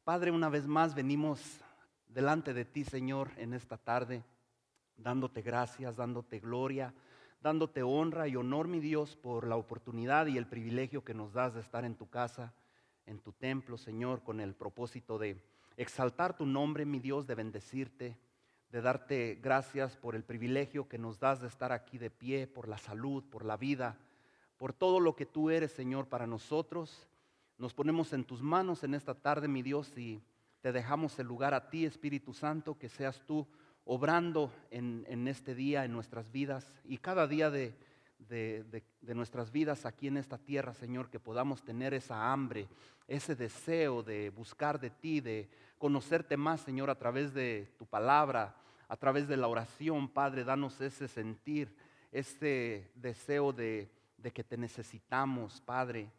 Padre, una vez más venimos delante de ti, Señor, en esta tarde, dándote gracias, dándote gloria, dándote honra y honor, mi Dios, por la oportunidad y el privilegio que nos das de estar en tu casa, en tu templo, Señor, con el propósito de exaltar tu nombre, mi Dios, de bendecirte, de darte gracias por el privilegio que nos das de estar aquí de pie, por la salud, por la vida, por todo lo que tú eres, Señor, para nosotros. Nos ponemos en tus manos en esta tarde, mi Dios, y te dejamos el lugar a ti, Espíritu Santo, que seas tú obrando en este día, en nuestras vidas, y cada día de nuestras vidas aquí en esta tierra, Señor, que podamos tener esa hambre, ese deseo de buscar de ti, de conocerte más, Señor, a través de tu palabra, a través de la oración. Padre, danos ese sentir, ese deseo de que te necesitamos, Padre.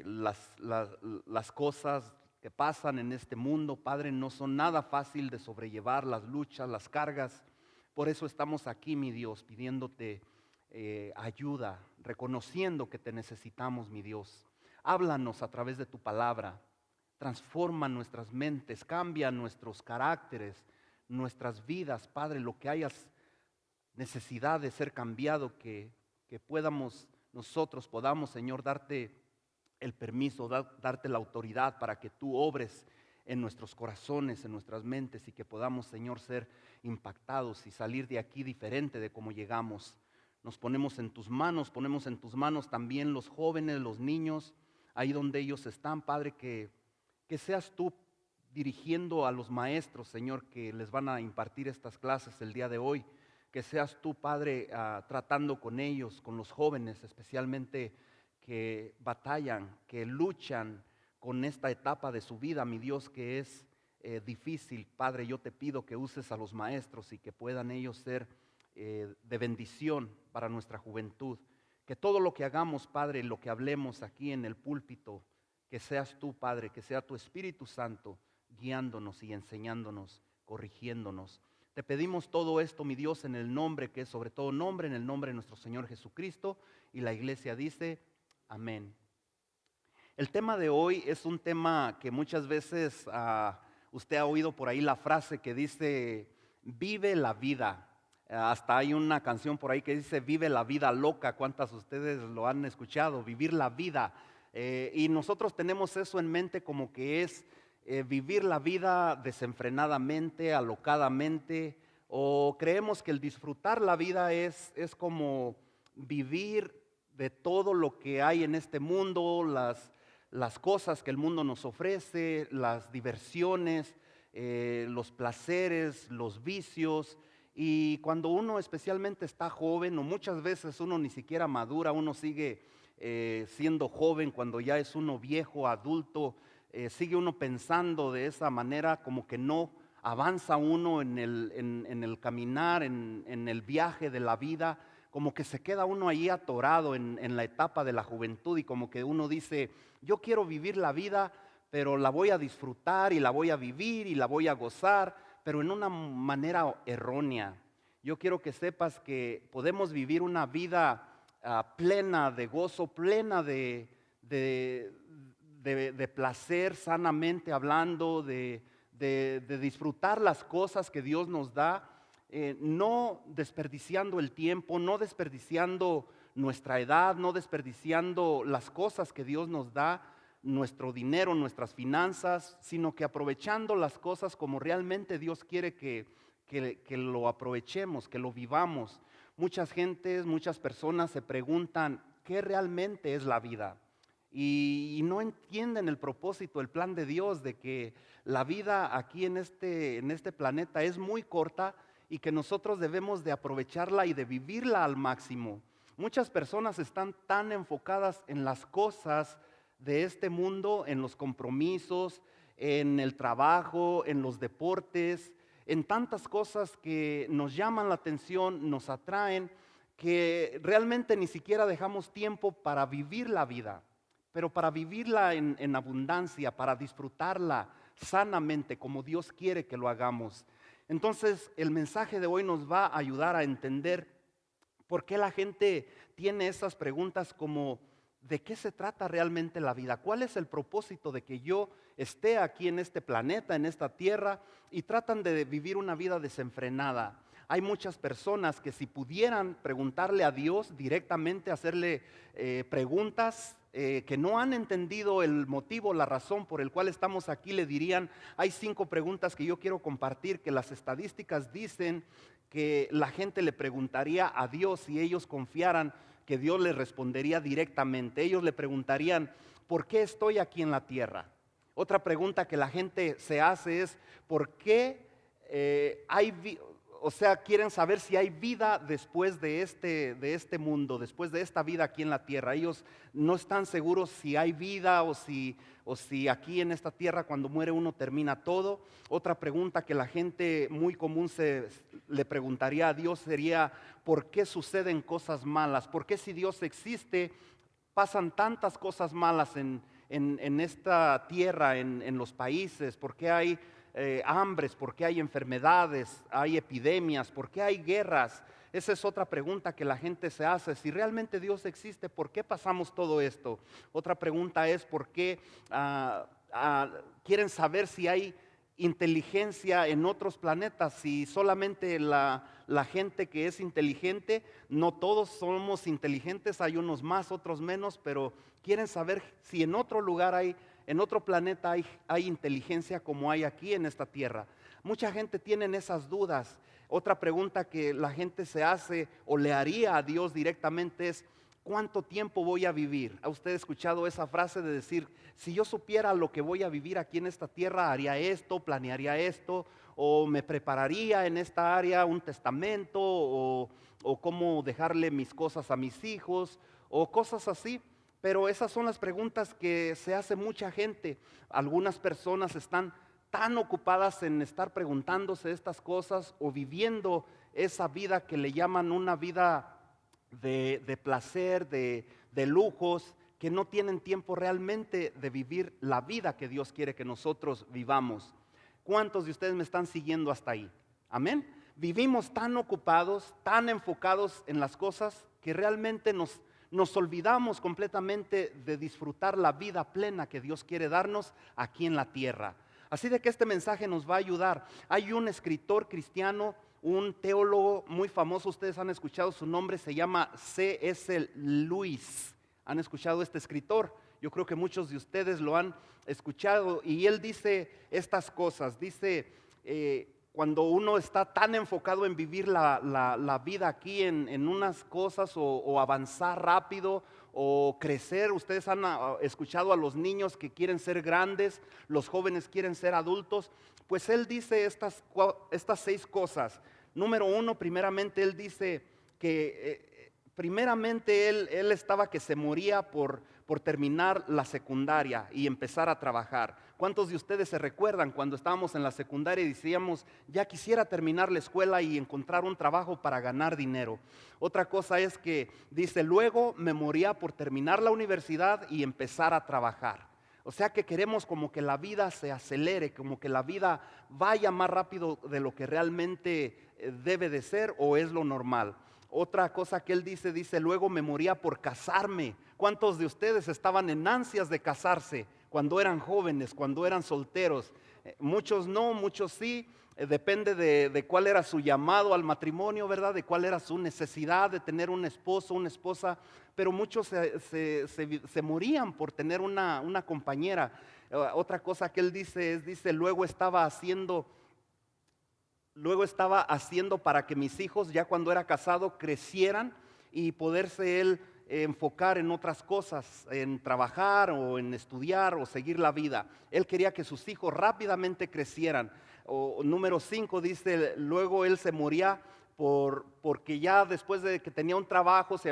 Las cosas que pasan en este mundo, Padre, no son nada fácil de sobrellevar, las luchas, las cargas. Por eso estamos aquí, mi Dios, pidiéndote ayuda, reconociendo que te necesitamos, mi Dios. Háblanos a través de tu palabra, transforma nuestras mentes, cambia nuestros caracteres, nuestras vidas, Padre, lo que hayas necesidad de ser cambiado, que nosotros podamos, Señor, darte el permiso, darte la autoridad para que tú obres en nuestros corazones, en nuestras mentes, y que podamos, Señor, ser impactados y salir de aquí diferente de cómo llegamos. Nos ponemos en tus manos también los jóvenes, los niños, ahí donde ellos están, Padre, que seas tú dirigiendo a los maestros, Señor, que les van a impartir estas clases el día de hoy. Que seas tú, Padre, tratando con ellos, con los jóvenes, especialmente que batallan, que luchan con esta etapa de su vida, mi Dios, que es difícil. Padre, yo te pido que uses a los maestros y que puedan ellos ser de bendición para nuestra juventud. Que todo lo que hagamos, Padre, lo que hablemos aquí en el púlpito, que seas tú, Padre, que sea tu Espíritu Santo guiándonos y enseñándonos, corrigiéndonos. Te pedimos todo esto, mi Dios, en el nombre que es sobre todo nombre, en el nombre de nuestro Señor Jesucristo. Y la iglesia dice, amén. El tema de hoy es un tema que muchas veces usted ha oído por ahí la frase que dice, vive la vida. Hasta hay una canción por ahí que dice, vive la vida loca. ¿Cuántas de ustedes lo han escuchado? Vivir la vida. Y nosotros tenemos eso en mente como que es vivir la vida desenfrenadamente, alocadamente, o creemos que el disfrutar la vida es como vivir de todo lo que hay en este mundo, las cosas que el mundo nos ofrece, las diversiones, los placeres, los vicios. Y cuando uno especialmente está joven, o muchas veces uno ni siquiera madura, uno sigue siendo joven cuando ya es uno viejo, adulto, sigue uno pensando de esa manera, como que no avanza uno en el caminar, en el viaje de la vida, como que se queda uno ahí atorado en la etapa de la juventud, y como que uno dice, yo quiero vivir la vida, pero la voy a disfrutar y la voy a vivir y la voy a gozar, pero en una manera errónea. Yo quiero que sepas que podemos vivir una vida plena de gozo, plena de placer, sanamente hablando, de disfrutar las cosas que Dios nos da, no desperdiciando el tiempo, no desperdiciando nuestra edad, no desperdiciando las cosas que Dios nos da, nuestro dinero, nuestras finanzas, sino que aprovechando las cosas como realmente Dios quiere que lo aprovechemos, que lo vivamos. Muchas personas se preguntan, ¿qué realmente es la vida? Y no entienden el propósito, el plan de Dios de que la vida aquí en este planeta es muy corta y que nosotros debemos de aprovecharla y de vivirla al máximo. Muchas personas están tan enfocadas en las cosas de este mundo, en los compromisos, en el trabajo, en los deportes, en tantas cosas que nos llaman la atención, nos atraen, que realmente ni siquiera dejamos tiempo para vivir la vida, pero para vivirla en abundancia, para disfrutarla sanamente como Dios quiere que lo hagamos. Entonces, el mensaje de hoy nos va a ayudar a entender por qué la gente tiene esas preguntas como, ¿de qué se trata realmente la vida? ¿Cuál es el propósito de que yo esté aquí en este planeta, en esta tierra? Y tratan de vivir una vida desenfrenada. Hay muchas personas que si pudieran preguntarle a Dios directamente, hacerle preguntas que no han entendido el motivo, la razón por el cual estamos aquí, le dirían, hay 5 preguntas que yo quiero compartir, que las estadísticas dicen que la gente le preguntaría a Dios si ellos confiaran que Dios les respondería directamente. Ellos le preguntarían, ¿por qué estoy aquí en la tierra? Otra pregunta que la gente se hace es, ¿por qué quieren saber si hay vida después de este mundo, después de esta vida aquí en la tierra? Ellos no están seguros si hay vida o si aquí en esta tierra cuando muere uno termina todo. Otra pregunta que la gente muy común le preguntaría a Dios sería, ¿por qué suceden cosas malas? ¿Por qué si Dios existe pasan tantas cosas malas en esta tierra, en los países? ¿Por qué hay hambres? ¿Por qué hay enfermedades? ¿Hay epidemias? ¿Por qué hay guerras? Esa es otra pregunta que la gente se hace. Si realmente Dios existe, ¿por qué pasamos todo esto? Otra pregunta es, ¿por qué quieren saber si hay inteligencia en otros planetas? Si solamente la gente que es inteligente, no todos somos inteligentes, hay unos más, otros menos, pero quieren saber si en otro lugar en otro planeta hay inteligencia como hay aquí en esta tierra. Mucha gente tiene esas dudas. Otra pregunta que la gente se hace o le haría a Dios directamente es, ¿cuánto tiempo voy a vivir? ¿Ha usted escuchado esa frase de decir, si yo supiera lo que voy a vivir aquí en esta tierra, haría esto, planearía esto, o me prepararía en esta área un testamento, o cómo dejarle mis cosas a mis hijos, o cosas así? Pero esas son las preguntas que se hace mucha gente. Algunas personas están tan ocupadas en estar preguntándose estas cosas o viviendo esa vida que le llaman una vida de placer, de lujos, que no tienen tiempo realmente de vivir la vida que Dios quiere que nosotros vivamos. ¿Cuántos de ustedes me están siguiendo hasta ahí? Amén. Vivimos tan ocupados, tan enfocados en las cosas que realmente nos olvidamos completamente de disfrutar la vida plena que Dios quiere darnos aquí en la tierra. Así de que este mensaje nos va a ayudar. Hay un escritor cristiano, un teólogo muy famoso, ustedes han escuchado su nombre, se llama C.S. Lewis. ¿Han escuchado este escritor? Yo creo que muchos de ustedes lo han escuchado y él dice estas cosas. Dice, cuando uno está tan enfocado en vivir la vida aquí en unas cosas o avanzar rápido o crecer, ustedes han escuchado a los niños que quieren ser grandes, los jóvenes quieren ser adultos, pues él dice estas 6 cosas. Número 1, primeramente él dice que primeramente él estaba que se moría por terminar la secundaria y empezar a trabajar. ¿Cuántos de ustedes se recuerdan cuando estábamos en la secundaria y decíamos, ya quisiera terminar la escuela y encontrar un trabajo para ganar dinero? Otra cosa es que dice, luego me moría por terminar la universidad y empezar a trabajar. O sea que queremos como que la vida se acelere, como que la vida vaya más rápido de lo que realmente debe de ser o es lo normal. Otra cosa que él dice, luego me moría por casarme. ¿Cuántos de ustedes estaban en ansias de casarse cuando eran jóvenes, cuando eran solteros? Muchos no, muchos sí. Depende de cuál era su llamado al matrimonio, ¿verdad? De cuál era su necesidad de tener un esposo, una esposa. Pero muchos se morían por tener una compañera. Otra cosa que él dice, luego estaba haciendo para que mis hijos, ya cuando era casado, crecieran y poderse él enfocar en otras cosas, en trabajar o en estudiar o seguir la vida. Él quería que sus hijos rápidamente crecieran. Número 5 dice, luego él se moría porque ya después de que tenía un trabajo, se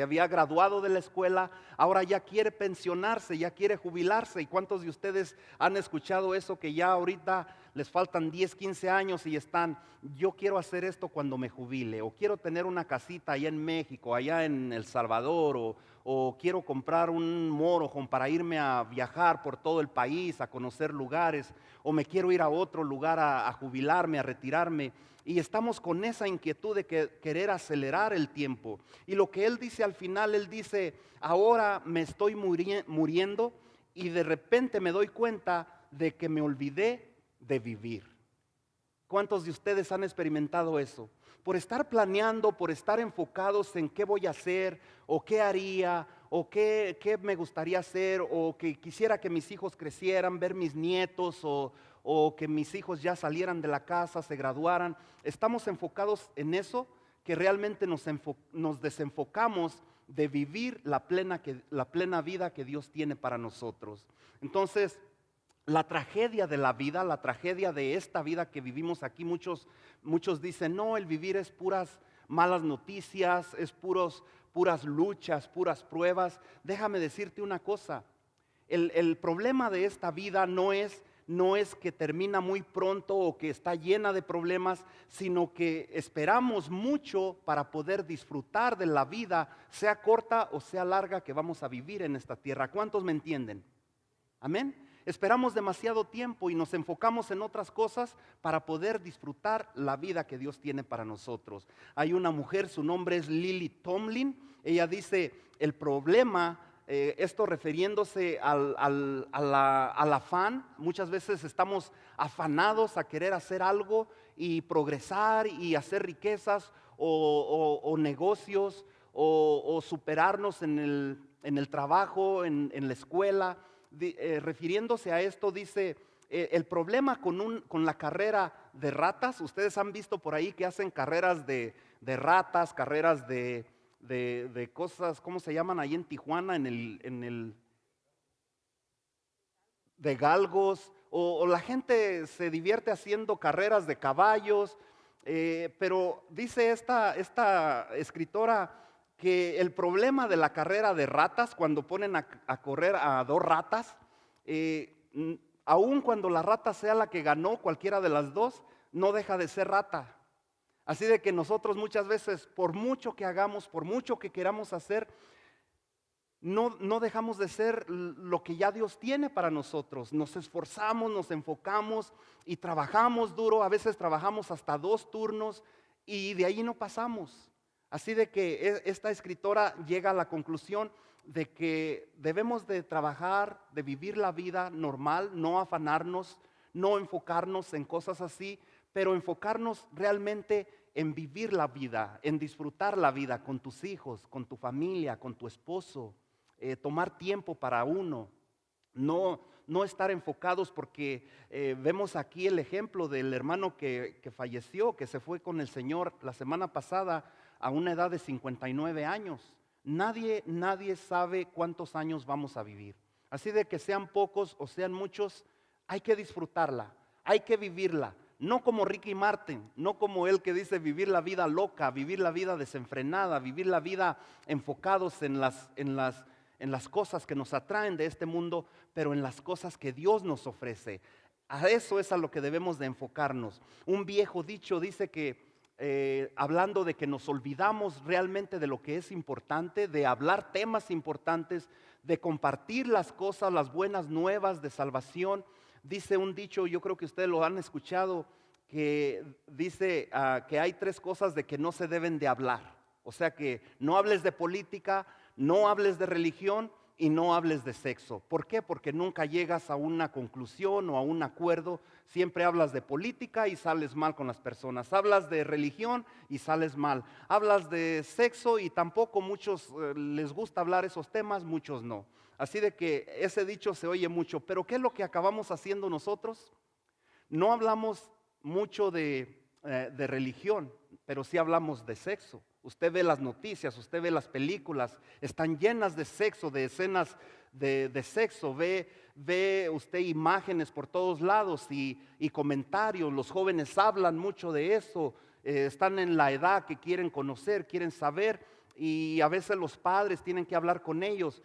había graduado de la escuela, ahora ya quiere pensionarse, ya quiere jubilarse. ¿Y cuántos de ustedes han escuchado eso, que ya ahorita les faltan 10, 15 años y están, yo quiero hacer esto cuando me jubile, o quiero tener una casita allá en México, allá en El Salvador, o quiero comprar un motorhome para irme a viajar por todo el país, a conocer lugares, o me quiero ir a otro lugar a jubilarme, a retirarme. Y estamos con esa inquietud de querer acelerar el tiempo. Y lo que él dice al final, él dice, ahora me estoy muriendo y de repente me doy cuenta de que me olvidé de vivir. ¿Cuántos de ustedes han experimentado eso? Por estar planeando, por estar enfocados en qué voy a hacer, o qué haría, o qué me gustaría hacer, o que quisiera que mis hijos crecieran, ver mis nietos, o que mis hijos ya salieran de la casa, se graduaran. Estamos enfocados en eso, que realmente nos desenfocamos de vivir la plena vida que Dios tiene para nosotros. Entonces, la tragedia de la vida, la tragedia de esta vida que vivimos aquí, muchos dicen, no, el vivir es puras malas noticias, es puras luchas, puras pruebas. Déjame decirte una cosa, el problema de esta vida no es que termina muy pronto o que está llena de problemas, sino que esperamos mucho para poder disfrutar de la vida, sea corta o sea larga, que vamos a vivir en esta tierra. ¿Cuántos me entienden? Amén. Esperamos demasiado tiempo y nos enfocamos en otras cosas para poder disfrutar la vida que Dios tiene para nosotros. Hay una mujer, su nombre es Lily Tomlin. Ella dice, el problema, esto refiriéndose al afán. Muchas veces estamos afanados a querer hacer algo y progresar y hacer riquezas o negocios o superarnos en el trabajo, en la escuela. Refiriéndose a esto, dice, el problema con la carrera de ratas. Ustedes han visto por ahí que hacen carreras de ratas, carreras de cosas, ¿cómo se llaman ahí en Tijuana? De galgos, o la gente se divierte haciendo carreras de caballos, pero dice esta escritora que el problema de la carrera de ratas, cuando ponen a correr a dos ratas, aun cuando la rata sea la que ganó, cualquiera de las dos, no deja de ser rata. Así de que nosotros muchas veces, por mucho que hagamos, por mucho que queramos hacer, no dejamos de ser lo que ya Dios tiene para nosotros. Nos esforzamos, nos enfocamos y trabajamos duro. A veces trabajamos hasta 2 turnos y de ahí no pasamos. Así de que esta escritora llega a la conclusión de que debemos de trabajar, de vivir la vida normal, no afanarnos, no enfocarnos en cosas así, pero enfocarnos realmente en vivir la vida, en disfrutar la vida con tus hijos, con tu familia, con tu esposo, tomar tiempo para uno, no estar enfocados porque vemos aquí el ejemplo del hermano que falleció, que se fue con el Señor la semana pasada a una edad de 59 años. Nadie sabe cuántos años vamos a vivir. Así de que sean pocos o sean muchos, hay que disfrutarla, hay que vivirla. No como Ricky Martin, no como él que dice vivir la vida loca, vivir la vida desenfrenada, vivir la vida enfocados en las cosas que nos atraen de este mundo, pero en las cosas que Dios nos ofrece. A eso es a lo que debemos de enfocarnos. Un viejo dicho dice que hablando de que nos olvidamos realmente de lo que es importante, de hablar temas importantes, de compartir las cosas, las buenas nuevas de salvación. Dice un dicho, yo creo que ustedes lo han escuchado, que dice que hay 3 cosas de que no se deben de hablar. O sea que no hables de política, no hables de religión y no hables de sexo. ¿Por qué? Porque nunca llegas a una conclusión o a un acuerdo. Siempre hablas de política y sales mal con las personas. Hablas de religión y sales mal. Hablas de sexo y tampoco muchos les gusta hablar esos temas, muchos no. Así de que ese dicho se oye mucho. Pero ¿qué es lo que acabamos haciendo nosotros? No hablamos mucho de religión, pero sí hablamos de sexo. Usted ve las noticias, usted ve las películas, están llenas de sexo, de escenas de sexo. Ve usted imágenes por todos lados y comentarios. Los jóvenes hablan mucho de eso, están en la edad que quieren conocer, quieren saber, y a veces los padres tienen que hablar con ellos,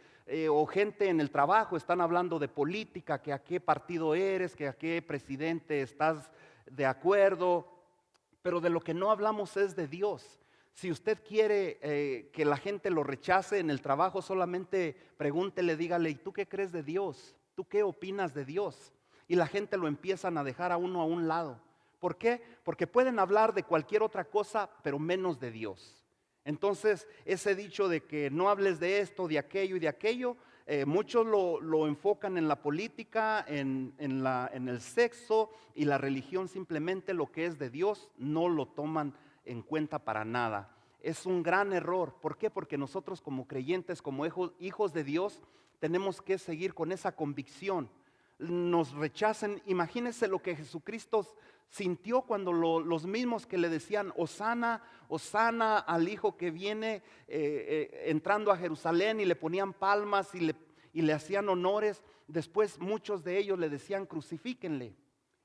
o gente en el trabajo están hablando de política, que a qué partido eres, que a qué presidente estás de acuerdo, pero de lo que no hablamos es de Dios. Si usted quiere que la gente lo rechace en el trabajo, solamente pregúntele, dígale, ¿y tú qué crees de Dios? ¿Tú qué opinas de Dios? Y la gente lo empiezan a dejar a uno a un lado. ¿Por qué? Porque pueden hablar de cualquier otra cosa, pero menos de Dios. Entonces, ese dicho de que no hables de esto, de aquello y de aquello, muchos lo enfocan en la política, en el sexo y la religión. Simplemente lo que es de Dios no lo toman en cuenta para nada. Es un gran error. ¿Por qué? Porque nosotros como creyentes, como hijos de Dios, tenemos que seguir con esa convicción. Nos rechacen. Imagínense lo que Jesucristo sintió cuando los mismos que le decían Hosana, Hosana al Hijo que viene entrando a Jerusalén, y le ponían palmas y le hacían honores. Después muchos de ellos le decían crucifíquenle.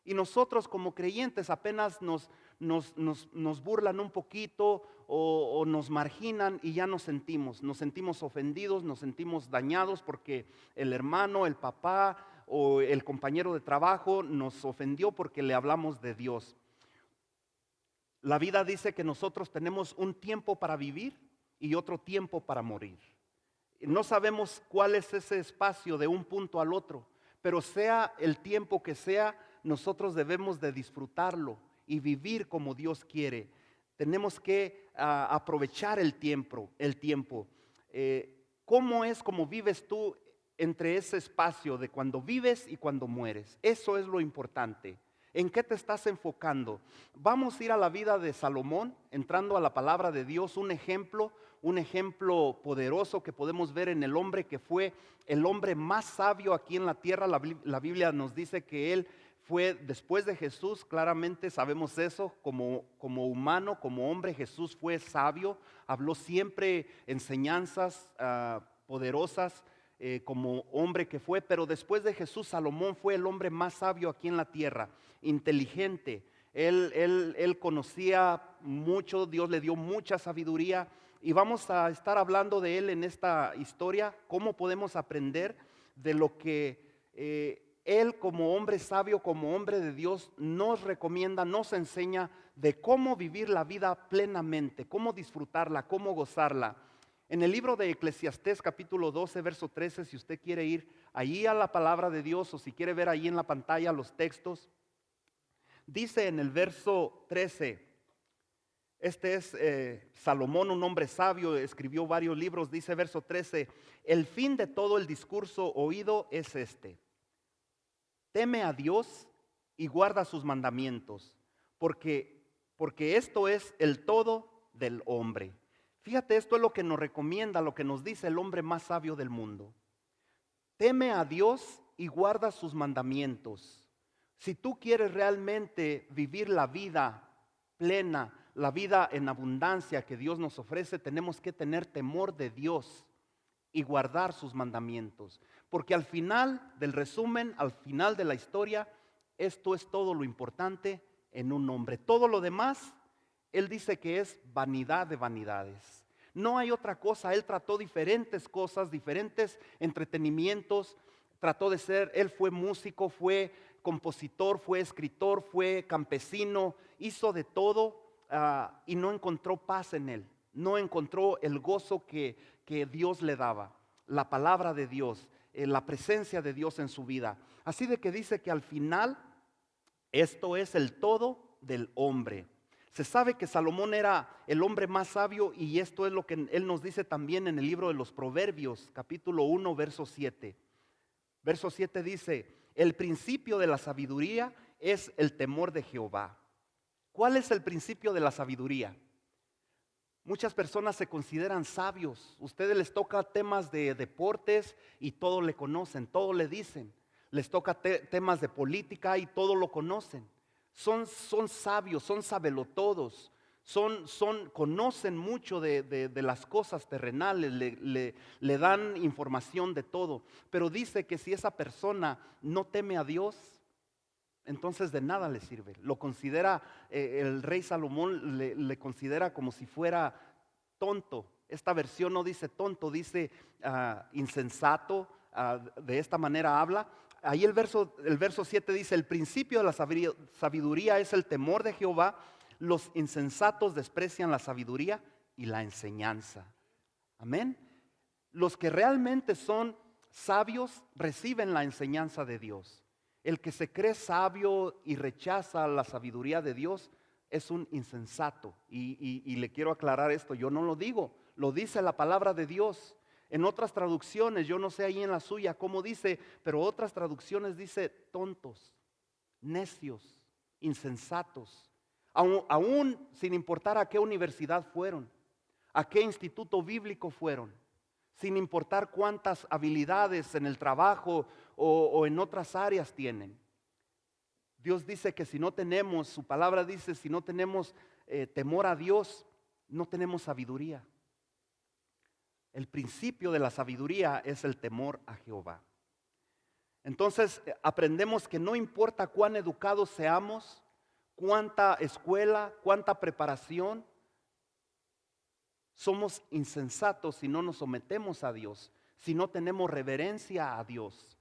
Y nosotros como creyentes apenas nos burlan un poquito o nos marginan y ya nos sentimos ofendidos, nos sentimos dañados porque el hermano, el papá o el compañero de trabajo nos ofendió porque le hablamos de Dios. La vida dice que nosotros tenemos un tiempo para vivir y otro tiempo para morir. No sabemos cuál es ese espacio de un punto al otro, pero sea el tiempo que sea, nosotros debemos de disfrutarlo y vivir como Dios quiere. Tenemos que aprovechar el tiempo. ¿Cómo es como vives tú entre ese espacio de cuando vives y cuando mueres? Eso es lo importante. ¿En qué te estás enfocando? Vamos a ir a la vida de Salomón, entrando a la palabra de Dios, un ejemplo poderoso que podemos ver en el hombre que fue el hombre más sabio aquí en la tierra. La Biblia nos dice que él fue después de Jesús, claramente sabemos eso, como humano, como hombre, Jesús fue sabio, habló siempre enseñanzas poderosas como hombre que fue, pero después de Jesús, Salomón fue el hombre más sabio aquí en la tierra, inteligente. Él conocía mucho, Dios le dio mucha sabiduría, y vamos a estar hablando de él en esta historia, cómo podemos aprender de lo que él como hombre sabio, como hombre de Dios, nos recomienda, nos enseña de cómo vivir la vida plenamente, cómo disfrutarla, cómo gozarla. En el libro de Eclesiastés capítulo 12, verso 13, si usted quiere ir allí a la palabra de Dios o si quiere ver ahí en la pantalla los textos, dice en el verso 13, este es Salomón, un hombre sabio, escribió varios libros, dice verso 13, el fin de todo el discurso oído es este: teme a Dios y guarda sus mandamientos, porque esto es el todo del hombre. Fíjate, esto es lo que nos recomienda, lo que nos dice el hombre más sabio del mundo. Teme a Dios y guarda sus mandamientos. Si tú quieres realmente vivir la vida plena, la vida en abundancia que Dios nos ofrece, tenemos que tener temor de Dios y guardar sus mandamientos. Porque al final del resumen, al final de la historia, esto es todo lo importante en un hombre. Todo lo demás, él dice que es vanidad de vanidades. No hay otra cosa. Él trató diferentes cosas, diferentes entretenimientos. Él fue músico, fue compositor, fue escritor, fue campesino, hizo de todo y no encontró paz en él. No encontró el gozo que Dios le daba, la palabra de Dios, la presencia de Dios en su vida. Así de que dice que al final esto es el todo del hombre. Se sabe que Salomón era el hombre más sabio, y esto es lo que él nos dice también en el libro de los Proverbios, capítulo 1, verso 7. Verso 7 dice: el principio de la sabiduría es el temor de Jehová. ¿Cuál es el principio de la sabiduría? Muchas personas se consideran sabios. Ustedes les toca temas de deportes y todo le conocen, todo le dicen. Les toca temas de política y todo lo conocen. Son sabios, son sabelotodos, conocen mucho de las cosas terrenales, le dan información de todo. Pero dice que si esa persona no teme a Dios, entonces de nada le sirve. Lo considera, el rey Salomón le considera como si fuera tonto. Esta versión no dice tonto, dice insensato. De esta manera habla. Ahí el verso 7 dice: el principio de la sabiduría es el temor de Jehová. Los insensatos desprecian la sabiduría y la enseñanza. Amén. Los que realmente son sabios reciben la enseñanza de Dios. El que se cree sabio y rechaza la sabiduría de Dios es un insensato. Y le quiero aclarar esto, yo no lo digo, lo dice la palabra de Dios. En otras traducciones, yo no sé ahí en la suya cómo dice, pero otras traducciones dice tontos, necios, insensatos. Aún sin importar a qué universidad fueron, a qué instituto bíblico fueron, sin importar cuántas habilidades en el trabajo o en otras áreas tienen. Dios dice que si no tenemos, su palabra dice, si no tenemos temor a Dios, no tenemos sabiduría. El principio de la sabiduría es el temor a Jehová. Entonces aprendemos que no importa cuán educados seamos, cuánta escuela, cuánta preparación, somos insensatos si no nos sometemos a Dios, si no tenemos reverencia a Dios,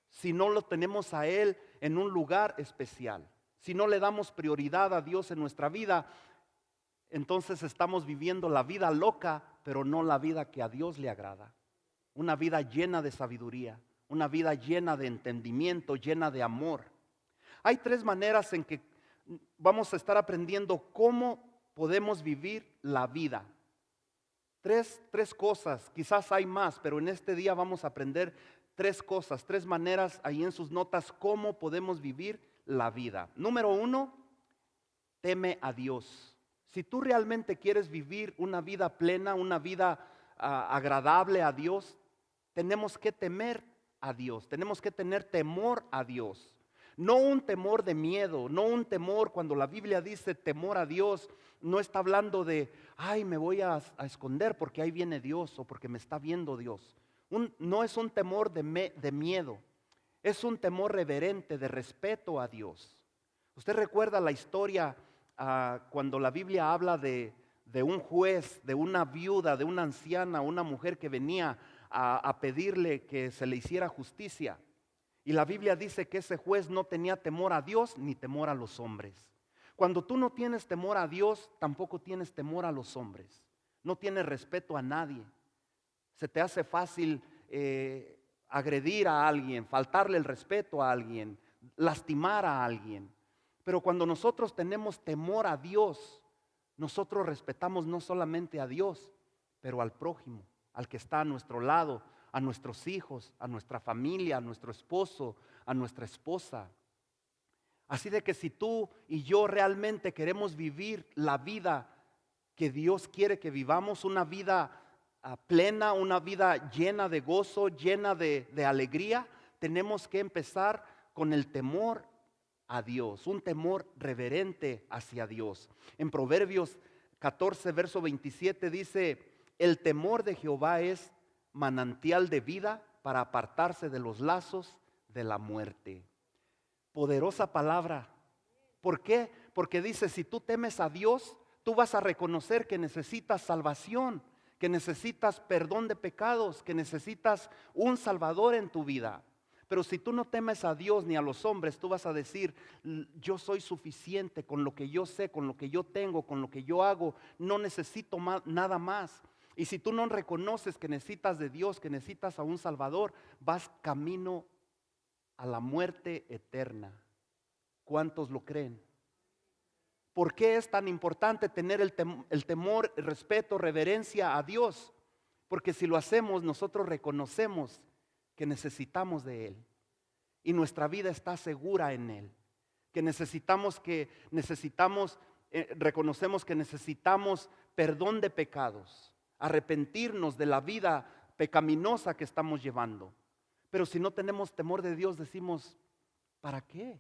si no lo tenemos a Él en un lugar especial, si no le damos prioridad a Dios en nuestra vida. Entonces estamos viviendo la vida loca, pero no la vida que a Dios le agrada. Una vida llena de sabiduría, una vida llena de entendimiento, llena de amor. Hay 3 maneras en que vamos a estar aprendiendo cómo podemos vivir la vida. Tres cosas, quizás hay más, pero en este día vamos a aprender 3 cosas, 3 maneras ahí en sus notas cómo podemos vivir la vida. Número 1, teme a Dios. Si tú realmente quieres vivir una vida plena, una vida agradable a Dios, tenemos que temer a Dios, tenemos que tener temor a Dios. No un temor de miedo, no un temor cuando la Biblia dice temor a Dios, no está hablando de, ay, me voy a esconder porque ahí viene Dios o porque me está viendo Dios. No es un temor de miedo, es un temor reverente, de respeto a Dios. Usted recuerda la historia cuando la Biblia habla de un juez, de una viuda, de una anciana, una mujer que venía a pedirle que se le hiciera justicia. Y la Biblia dice que ese juez no tenía temor a Dios ni temor a los hombres. Cuando tú no tienes temor a Dios, tampoco tienes temor a los hombres. No tienes respeto a nadie. Se te hace fácil agredir a alguien, faltarle el respeto a alguien, lastimar a alguien. Pero cuando nosotros tenemos temor a Dios, nosotros respetamos no solamente a Dios, pero al prójimo, al que está a nuestro lado, a nuestros hijos, a nuestra familia, a nuestro esposo, a nuestra esposa. Así de que si tú y yo realmente queremos vivir la vida que Dios quiere que vivamos, una vida plena, una vida llena de gozo, llena de alegría, tenemos que empezar con el temor a Dios, un temor reverente hacia Dios. En Proverbios 14, verso 27 dice, el temor de Jehová es manantial de vida para apartarse de los lazos de la muerte. Poderosa palabra. ¿Por qué? Porque dice, si tú temes a Dios, tú vas a reconocer que necesitas salvación, que necesitas perdón de pecados, que necesitas un Salvador en tu vida. Pero si tú no temes a Dios ni a los hombres, tú vas a decir, yo soy suficiente con lo que yo sé, con lo que yo tengo, con lo que yo hago, no necesito nada más. Y si tú no reconoces que necesitas de Dios, que necesitas a un Salvador, vas camino a la muerte eterna. ¿Cuántos lo creen? ¿Por qué es tan importante tener el temor, el respeto, reverencia a Dios? Porque si lo hacemos, nosotros reconocemos que necesitamos de Él. Y nuestra vida está segura en Él. Que reconocemos que necesitamos perdón de pecados, arrepentirnos de la vida pecaminosa que estamos llevando. Pero si no tenemos temor de Dios, decimos, ¿para qué?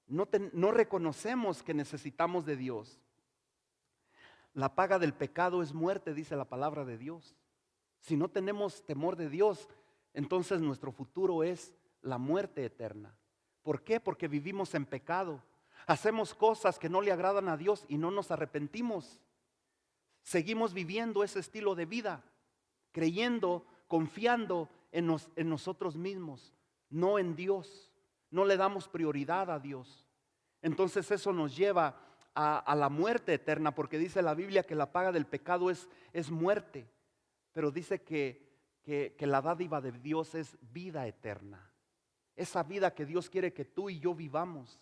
No reconocemos que necesitamos de Dios. La paga del pecado es muerte, dice la palabra de Dios. Si no tenemos temor de Dios, entonces nuestro futuro es la muerte eterna. ¿Por qué? Porque vivimos en pecado. Hacemos cosas que no le agradan a Dios y no nos arrepentimos. Seguimos viviendo ese estilo de vida, creyendo, confiando en nosotros mismos, no en Dios. No le damos prioridad a Dios. Entonces eso nos lleva a la muerte eterna, porque dice la Biblia que la paga del pecado es muerte, pero dice que la dádiva de Dios es vida eterna. Esa vida que Dios quiere que tú y yo vivamos.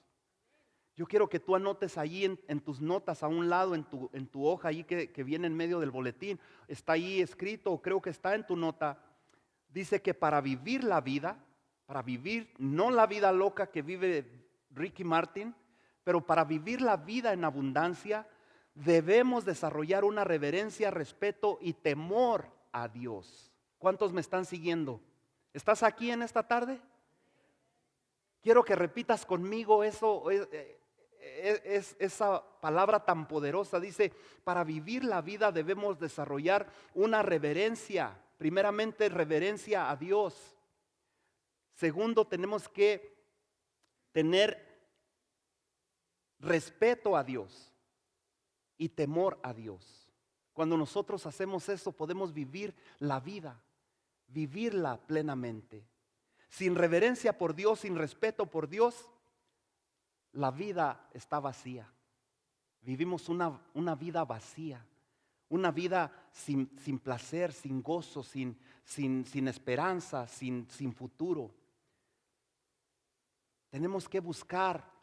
Yo quiero que tú anotes ahí en tus notas, a un lado, en tu hoja ahí que viene en medio del boletín. Está ahí escrito, o creo que está en tu nota. Dice que para vivir la vida, para vivir no la vida loca que vive Ricky Martin, pero para vivir la vida en abundancia, debemos desarrollar una reverencia, respeto y temor a Dios. ¿Cuántos me están siguiendo? ¿Estás aquí en esta tarde? Quiero que repitas conmigo eso, esa palabra tan poderosa. Dice, para vivir la vida debemos desarrollar una reverencia. Primeramente, reverencia a Dios. Segundo, tenemos que tener respeto a Dios y temor a Dios. Cuando nosotros hacemos eso, podemos vivir la vida, vivirla plenamente. Sin reverencia por Dios, sin respeto por Dios, la vida está vacía. Vivimos una vida vacía, una vida sin placer, sin gozo, sin esperanza, sin futuro. Tenemos que buscar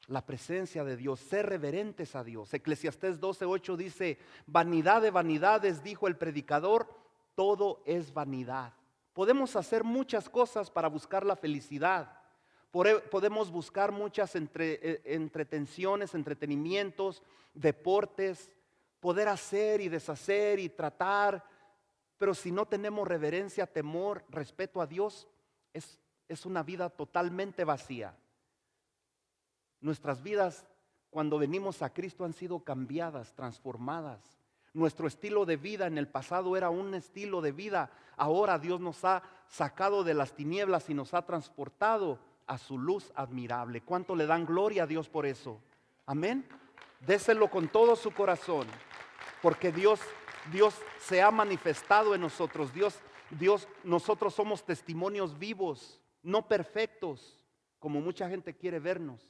la presencia de Dios, ser reverentes a Dios. Eclesiastés 12:8 dice, vanidad de vanidades, dijo el predicador, todo es vanidad. Podemos hacer muchas cosas para buscar la felicidad. Podemos buscar muchas entretenciones, entretenimientos, deportes, poder hacer y deshacer y tratar, pero si no tenemos reverencia, temor, respeto a Dios, es una vida totalmente vacía. Nuestras vidas, cuando venimos a Cristo, han sido cambiadas, transformadas. Nuestro estilo de vida en el pasado era un estilo de vida. Ahora Dios nos ha sacado de las tinieblas y nos ha transportado a su luz admirable. ¿Cuánto le dan gloria a Dios por eso? Amén. Déselo con todo su corazón, porque Dios se ha manifestado en nosotros. Nosotros somos testimonios vivos, no perfectos, como mucha gente quiere vernos.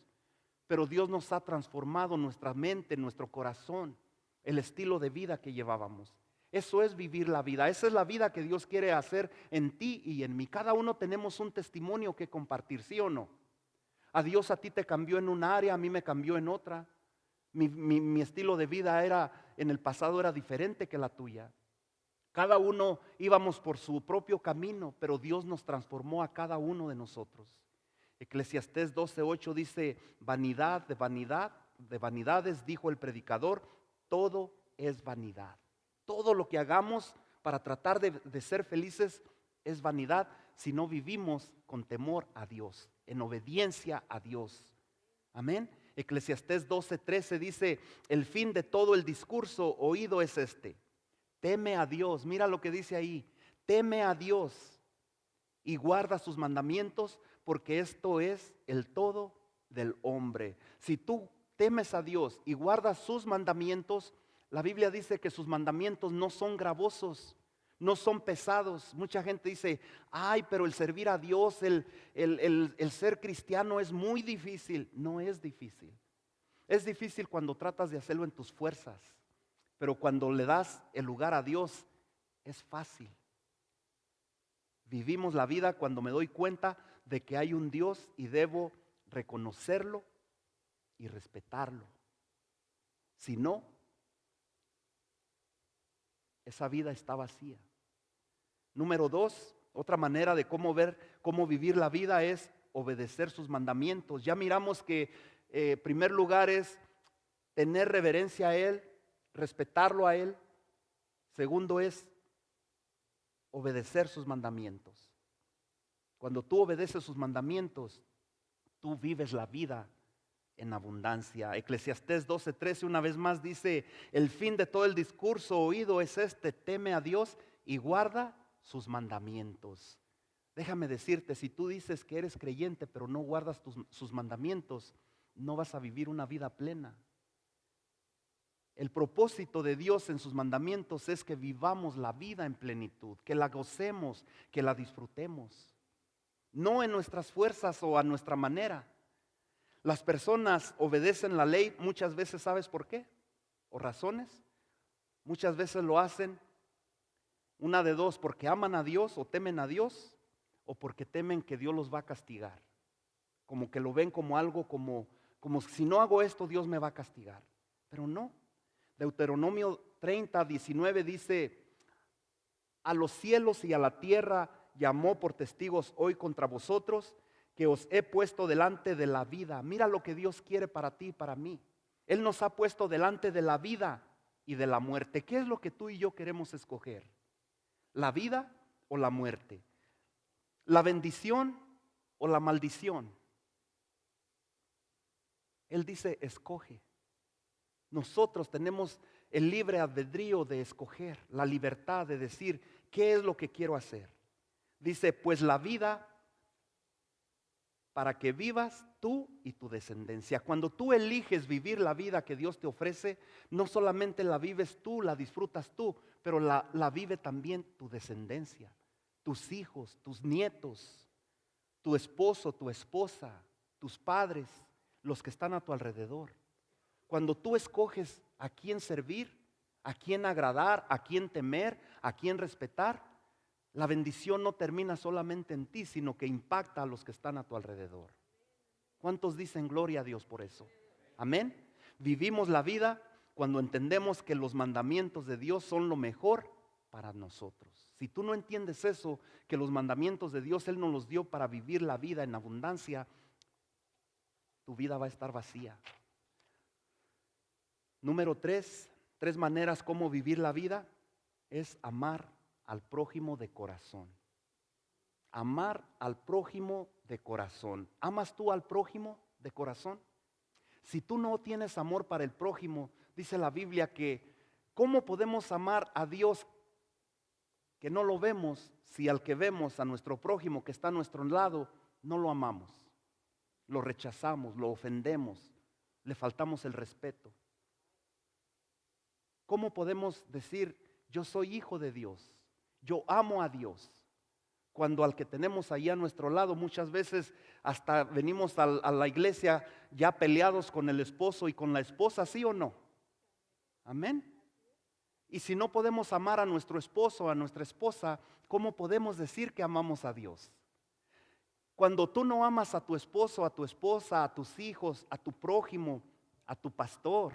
Pero Dios nos ha transformado nuestra mente, nuestro corazón, el estilo de vida que llevábamos. Eso es vivir la vida. Esa es la vida que Dios quiere hacer en ti y en mí. Cada uno tenemos un testimonio que compartir, ¿sí o no? A Dios a ti te cambió en un área, a mí me cambió en otra. Mi estilo de vida en el pasado era diferente que la tuya. Cada uno íbamos por su propio camino, pero Dios nos transformó a cada uno de nosotros. Eclesiastés 12:8 dice, vanidad de vanidades, dijo el predicador, todo es vanidad. Todo lo que hagamos para tratar de ser felices es vanidad si no vivimos con temor a Dios, en obediencia a Dios. Amén. Eclesiastés 12:13 dice, el fin de todo el discurso oído es este, teme a Dios. Mira lo que dice ahí, teme a Dios y guarda sus mandamientos, porque esto es el todo del hombre. Si tú temes a Dios y guardas sus mandamientos, la Biblia dice que sus mandamientos no son gravosos, no son pesados. Mucha gente dice, ay, pero el servir a Dios, el ser cristiano es muy difícil. No es difícil. Es difícil cuando tratas de hacerlo en tus fuerzas, pero cuando le das el lugar a Dios, es fácil. Vivimos la vida cuando me doy cuenta de que hay un Dios y debo reconocerlo y respetarlo. Si no, esa vida está vacía. Número 2, otra manera de cómo vivir la vida es obedecer sus mandamientos. Ya miramos que primer lugar es tener reverencia a Él, respetarlo a Él. Segundo es obedecer sus mandamientos. Cuando tú obedeces sus mandamientos, tú vives la vida en abundancia. Eclesiastés 12:13 una vez más dice, el fin de todo el discurso oído es este, teme a Dios y guarda sus mandamientos. Déjame decirte, si tú dices que eres creyente pero no guardas sus mandamientos, no vas a vivir una vida plena. El propósito de Dios en sus mandamientos es que vivamos la vida en plenitud, que la gocemos, que la disfrutemos. No en nuestras fuerzas o a nuestra manera. Las personas obedecen la ley muchas veces, ¿sabes por qué? O razones. Muchas veces lo hacen, una de dos, porque aman a Dios o temen a Dios, o porque temen que Dios los va a castigar. Como que lo ven como algo, como si no hago esto, Dios me va a castigar. Pero no. Deuteronomio 30:19 dice: a los cielos y a la tierra llamó por testigos hoy contra vosotros, que os he puesto delante de la vida. Mira lo que Dios quiere para ti y para mí. Él nos ha puesto delante de la vida y de la muerte. ¿Qué es lo que tú y yo queremos escoger? ¿La vida o la muerte? ¿La bendición o la maldición? Él dice: escoge. Nosotros tenemos el libre albedrío de escoger, la libertad de decir qué es lo que quiero hacer. Dice: pues la vida para que vivas tú y tu descendencia. Cuando tú eliges vivir la vida que Dios te ofrece, no solamente la vives tú, la disfrutas tú, pero la vive también tu descendencia, tus hijos, tus nietos, tu esposo, tu esposa, tus padres, los que están a tu alrededor. Cuando tú escoges a quién servir, a quién agradar, a quién temer, a quién respetar, la bendición no termina solamente en ti, sino que impacta a los que están a tu alrededor. ¿Cuántos dicen gloria a Dios por eso? Amén. Vivimos la vida cuando entendemos que los mandamientos de Dios son lo mejor para nosotros. Si tú no entiendes eso, que los mandamientos de Dios Él nos los dio para vivir la vida en abundancia, tu vida va a estar vacía. Número 3, 3 maneras como vivir la vida es amar al prójimo de corazón. Amar al prójimo de corazón. ¿Amas tú al prójimo de corazón? Si tú no tienes amor para el prójimo, dice la Biblia que ¿cómo podemos amar a Dios que no lo vemos si al que vemos, a nuestro prójimo que está a nuestro lado, no lo amamos? Lo rechazamos, lo ofendemos, le faltamos el respeto. ¿Cómo podemos decir yo soy hijo de Dios? Yo amo a Dios, cuando al que tenemos ahí a nuestro lado muchas veces hasta venimos a la iglesia ya peleados con el esposo y con la esposa, ¿sí o no? Amén. Y si no podemos amar a nuestro esposo, a nuestra esposa, ¿cómo podemos decir que amamos a Dios? Cuando tú no amas a tu esposo, a tu esposa, a tus hijos, a tu prójimo, a tu pastor,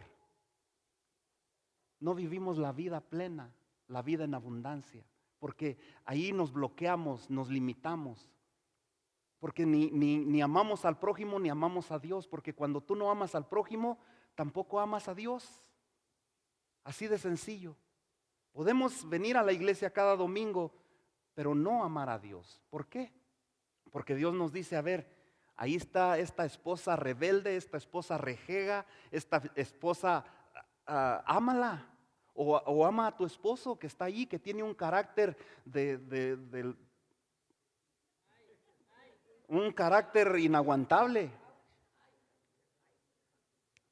no vivimos la vida plena, la vida en abundancia. Porque ahí nos bloqueamos, nos limitamos. Porque ni amamos al prójimo ni amamos a Dios. Porque cuando tú no amas al prójimo, tampoco amas a Dios. Así de sencillo. Podemos venir a la iglesia cada domingo, pero no amar a Dios. ¿Por qué? Porque Dios nos dice, a ver, ahí está esta esposa rebelde, esta esposa rejega, esta esposa, ámala. O ama a tu esposo que está allí, que tiene un carácter un carácter inaguantable.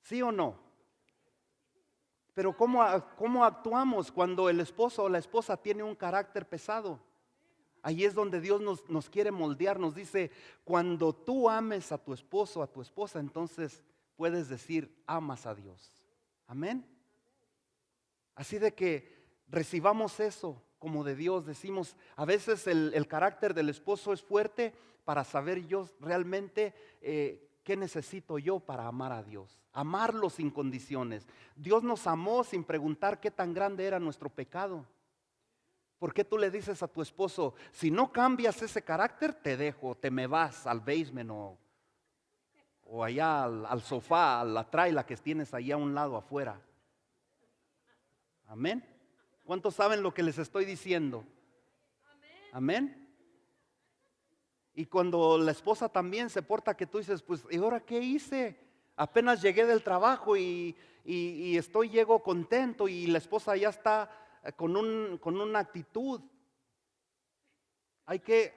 ¿Sí o no? Pero ¿cómo actuamos cuando el esposo o la esposa tiene un carácter pesado? Ahí es donde Dios nos quiere moldear. Nos dice, cuando tú ames a tu esposo, a tu esposa, entonces puedes decir, amas a Dios. Amén. Así de que recibamos eso como de Dios. Decimos, a veces el carácter del esposo es fuerte para saber yo realmente qué necesito yo para amar a Dios. Amarlo sin condiciones. Dios nos amó sin preguntar qué tan grande era nuestro pecado. ¿Por qué tú le dices a tu esposo, si no cambias ese carácter, te dejo, te me vas al basement o allá al sofá, a la traila que tienes allá a un lado afuera? Amén. ¿Cuántos saben lo que les estoy diciendo? Amén. Y cuando la esposa también se porta que tú dices, pues, ¿y ahora qué hice? Apenas llegué del trabajo y llego contento y la esposa ya está con una actitud. Hay que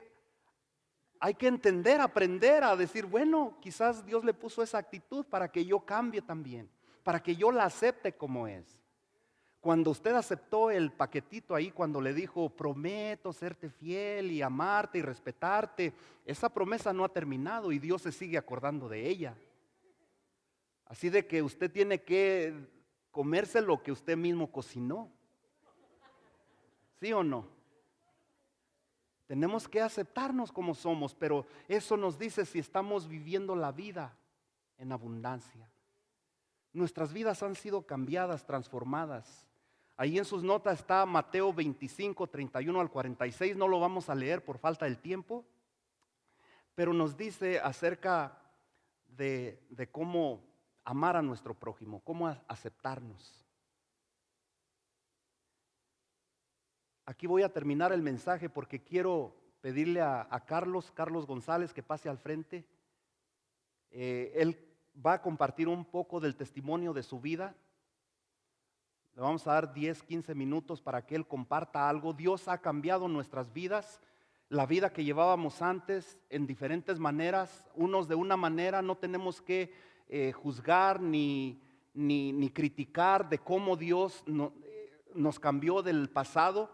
entender, aprender a decir, bueno, quizás Dios le puso esa actitud para que yo cambie también, para que yo la acepte como es. Cuando usted aceptó el paquetito ahí, cuando le dijo, prometo serte fiel y amarte y respetarte, esa promesa no ha terminado y Dios se sigue acordando de ella. Así de que usted tiene que comerse lo que usted mismo cocinó. ¿Sí o no? Tenemos que aceptarnos como somos, pero eso nos dice si estamos viviendo la vida en abundancia. Nuestras vidas han sido cambiadas, transformadas. Ahí en sus notas está Mateo 25, 31 al 46. No lo vamos a leer por falta del tiempo, pero nos dice acerca de cómo amar a nuestro prójimo, cómo aceptarnos. Aquí voy a terminar el mensaje porque quiero pedirle a Carlos González, que pase al frente. Él va a compartir un poco del testimonio de su vida. Le vamos a dar 10, 15 minutos para que él comparta algo. Dios ha cambiado nuestras vidas, la vida que llevábamos antes en diferentes maneras, unos de una manera. No tenemos que juzgar ni criticar de cómo Dios nos cambió del pasado.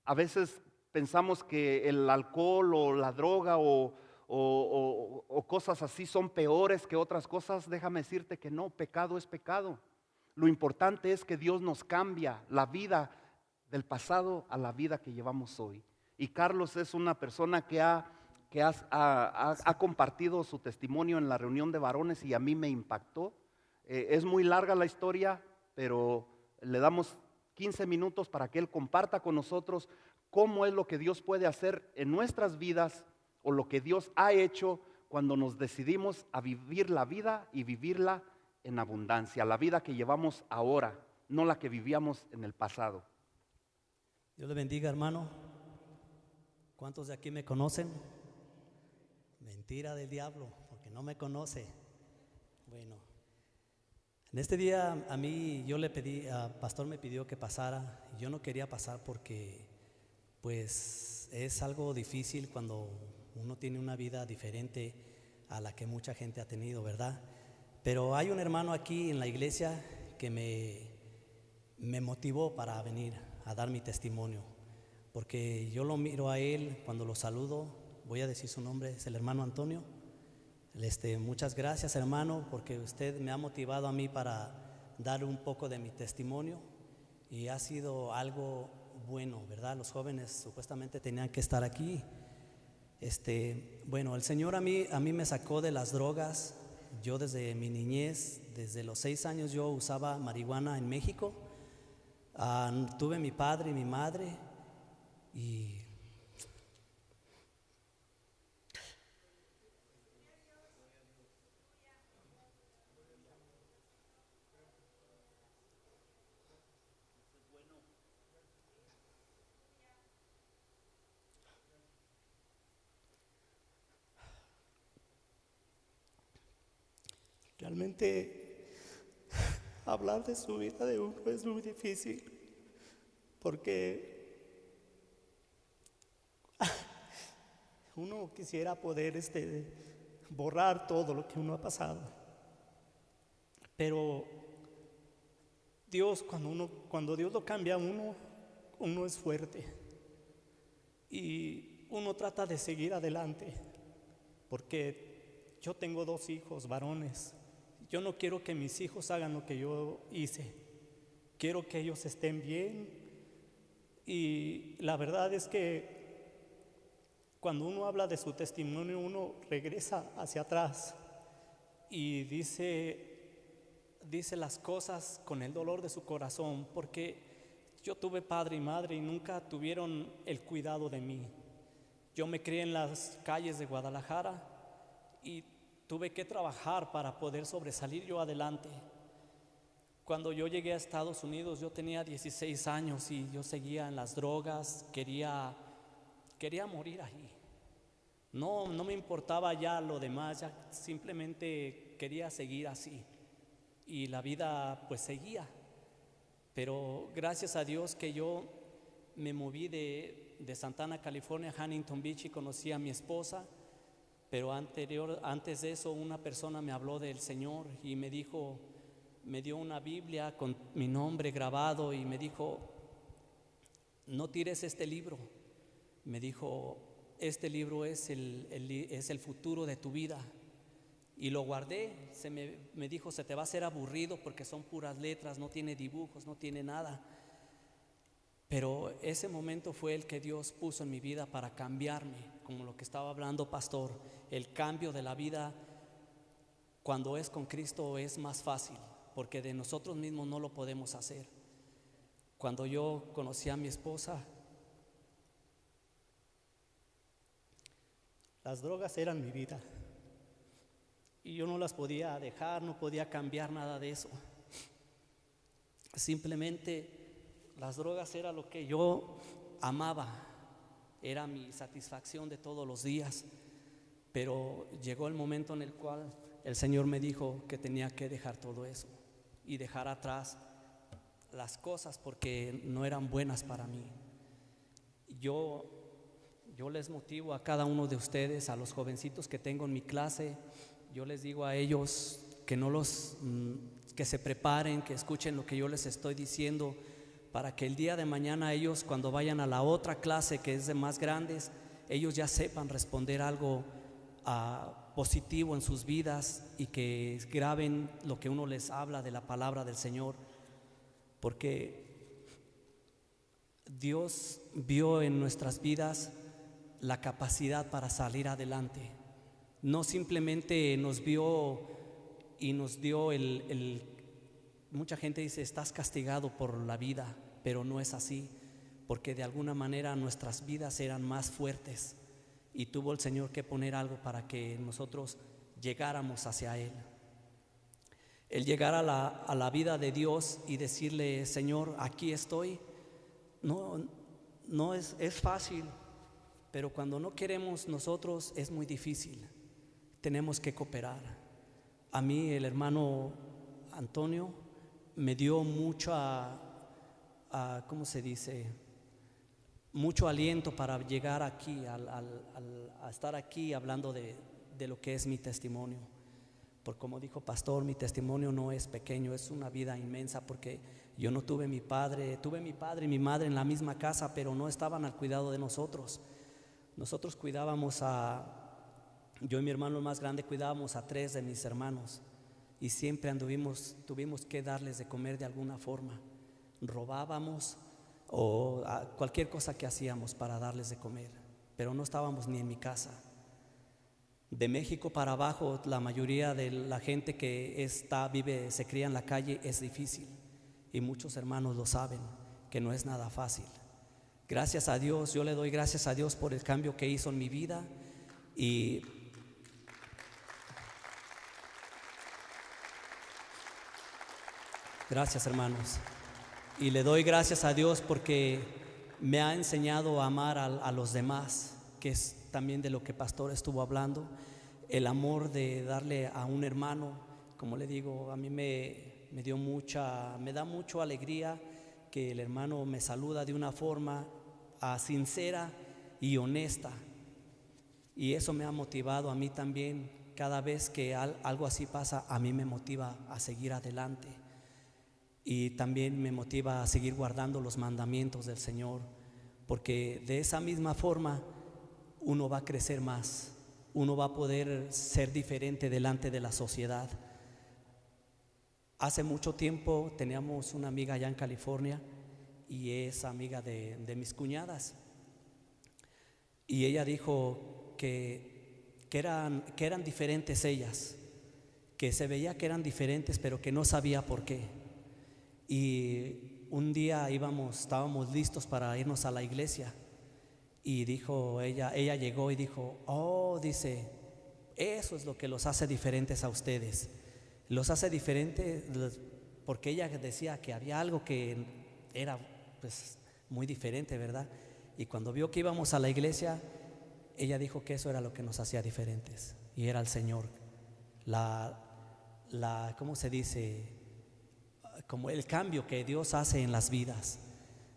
A veces pensamos que el alcohol o la droga o cosas así son peores que otras cosas. Déjame decirte que no, pecado es pecado. Lo importante es que Dios nos cambia la vida del pasado a la vida que llevamos hoy. Y Carlos es una persona que ha compartido su testimonio en la reunión de varones y a mí me impactó. Es muy larga la historia, pero le damos 15 minutos para que él comparta con nosotros cómo es lo que Dios puede hacer en nuestras vidas o lo que Dios ha hecho cuando nos decidimos a vivir la vida y vivirla en abundancia, la vida que llevamos ahora, no la que vivíamos en el pasado. Dios le bendiga, hermano. ¿Cuántos de aquí me conocen? Mentira del diablo, porque no me conoce. Bueno, en este día a mí yo le pedí, pastor me pidió que pasara. Yo no quería pasar porque pues es algo difícil cuando uno tiene una vida diferente a la que mucha gente ha tenido, ¿verdad? Pero hay un hermano aquí en la iglesia que me motivó para venir a dar mi testimonio, porque yo lo miro a él cuando lo saludo. Voy a decir su nombre, es el hermano Antonio. Muchas gracias, hermano, porque usted me ha motivado a mí para dar un poco de mi testimonio y ha sido algo bueno, ¿verdad? Los jóvenes supuestamente tenían que estar aquí. Bueno, el Señor a mí me sacó de las drogas. Yo desde mi niñez, desde los 6 años yo usaba marihuana en México. Tuve mi padre y mi madre y realmente hablar de su vida de uno es muy difícil, porque uno quisiera poder borrar todo lo que uno ha pasado. Pero Dios, cuando Dios lo cambia a uno es fuerte y uno trata de seguir adelante, porque yo tengo 2 hijos varones. Yo no quiero que mis hijos hagan lo que yo hice. Quiero que ellos estén bien. Y la verdad es que cuando uno habla de su testimonio, uno regresa hacia atrás y dice las cosas con el dolor de su corazón, porque yo tuve padre y madre y nunca tuvieron el cuidado de mí. Yo me crié en las calles de Guadalajara y tuve que trabajar para poder sobresalir yo adelante. Cuando yo llegué a Estados Unidos, yo tenía 16 años y yo seguía en las drogas, quería morir ahí. No me importaba ya lo demás, ya simplemente quería seguir así. Y la vida pues seguía. Pero gracias a Dios que yo me moví de Santana, California, a Huntington Beach, y conocí a mi esposa. Pero antes de eso, una persona me habló del Señor y me dio una Biblia con mi nombre grabado y me dijo: no tires este libro. Me dijo: este libro es el futuro de tu vida. Y lo guardé. Me dijo, se te va a hacer aburrido porque son puras letras, no tiene dibujos, no tiene nada. Pero ese momento fue el que Dios puso en mi vida para cambiarme, como lo que estaba hablando pastor. El cambio de la vida cuando es con Cristo es más fácil, porque de nosotros mismos no lo podemos hacer. Cuando yo conocí a mi esposa, las drogas eran mi vida y yo no las podía dejar, no podía cambiar nada de eso. Simplemente las drogas era lo que yo amaba, era mi satisfacción de todos los días. Pero llegó el momento en el cual el Señor me dijo que tenía que dejar todo eso y dejar atrás las cosas porque no eran buenas para mí. Yo les motivo a cada uno de ustedes, a los jovencitos que tengo en mi clase, yo les digo a ellos que se preparen, que escuchen lo que yo les estoy diciendo, para que el día de mañana ellos, cuando vayan a la otra clase que es de más grandes, ellos ya sepan responder algo positivo en sus vidas y que graben lo que uno les habla de la palabra del Señor, porque Dios vio en nuestras vidas la capacidad para salir adelante. No simplemente nos vio y nos dio mucha gente dice, estás castigado por la vida, pero no es así, porque de alguna manera nuestras vidas eran más fuertes y tuvo el Señor que poner algo para que nosotros llegáramos hacia Él. El llegar a la vida de Dios y decirle, Señor, aquí estoy, no es fácil, pero cuando no queremos nosotros es muy difícil. Tenemos que cooperar. A mí el hermano Antonio me dio ¿cómo se dice? Mucho aliento para llegar aquí, a estar aquí hablando de lo que es mi testimonio. Porque como dijo pastor, mi testimonio no es pequeño, es una vida inmensa, porque yo no tuve mi padre y mi madre en la misma casa, pero no estaban al cuidado de nosotros. Nosotros cuidábamos yo y mi hermano más grande cuidábamos a 3 de mis hermanos y siempre tuvimos que darles de comer de alguna forma. Robábamos o cualquier cosa que hacíamos para darles de comer, pero no estábamos ni en mi casa. De México para abajo, la mayoría de la gente que se cría en la calle es difícil, y muchos hermanos lo saben, que no es nada fácil. Gracias a Dios, yo le doy gracias a Dios por el cambio que hizo en mi vida, y gracias, hermanos. Y le doy gracias a Dios porque me ha enseñado a amar a los demás, que es también de lo que pastor estuvo hablando, el amor de darle a un hermano. Como le digo, a mí me da mucha alegría que el hermano me saluda de una forma sincera y honesta, y eso me ha motivado a mí también. Cada vez que algo así pasa, a mí me motiva a seguir adelante. Y también me motiva a seguir guardando los mandamientos del Señor, porque de esa misma forma uno va a crecer más, uno va a poder ser diferente delante de la sociedad. Hace mucho tiempo teníamos una amiga allá en California y es amiga de mis cuñadas, y ella dijo que eran diferentes ellas, que se veía que eran diferentes, pero que no sabía por qué. Y un día estábamos listos para irnos a la iglesia, y dijo ella llegó y dijo, dice, eso es lo que los hace diferentes a ustedes. Los hace diferentes porque ella decía que había algo que era pues muy diferente, ¿verdad? Y cuando vio que íbamos a la iglesia, ella dijo que eso era lo que nos hacía diferentes, y era el Señor. ¿Cómo se dice? Como el cambio que Dios hace en las vidas.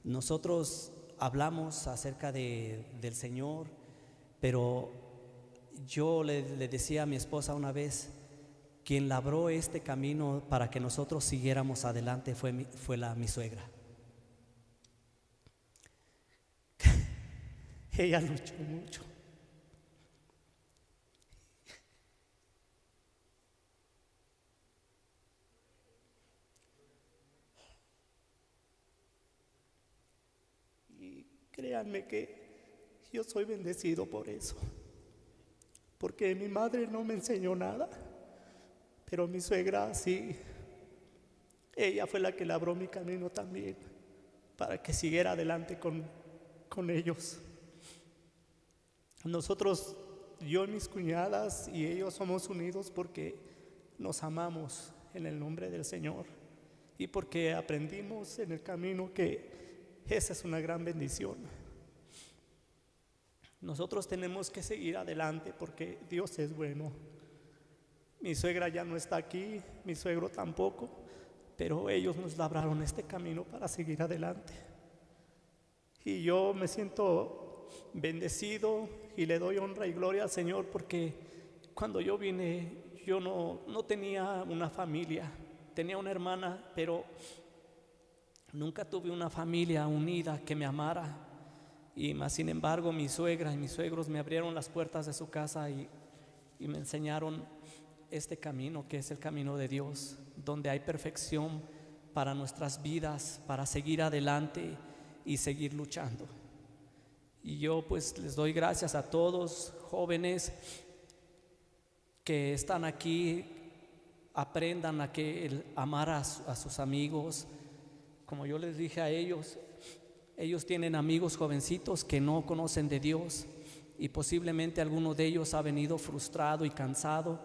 Nosotros hablamos acerca del Señor, pero yo le decía a mi esposa una vez, quien labró este camino para que nosotros siguiéramos adelante fue mi suegra. Ella luchó mucho. créanme que yo soy bendecido por eso, porque mi madre no me enseñó nada, pero mi suegra sí. Ella fue la que labró mi camino también, para que siguiera adelante con ellos. Nosotros, yo y mis cuñadas y ellos somos unidos porque nos amamos en el nombre del Señor y porque aprendimos en el camino que esa es una gran bendición. Nosotros tenemos que seguir adelante porque Dios es bueno. Mi suegra ya no está aquí, mi suegro tampoco, pero ellos nos labraron este camino para seguir adelante. Y yo me siento bendecido y le doy honra y gloria al Señor porque cuando yo vine yo no tenía una familia, tenía una hermana, pero nunca tuve una familia unida que me amara. Y más sin embargo mi suegra y mis suegros me abrieron las puertas de su casa y me enseñaron este camino que es el camino de Dios, donde hay perfección para nuestras vidas, para seguir adelante y seguir luchando. Y yo pues les doy gracias a todos jóvenes que están aquí, aprendan a amar a sus amigos. Como yo les dije a ellos tienen amigos jovencitos que no conocen de Dios y posiblemente alguno de ellos ha venido frustrado y cansado,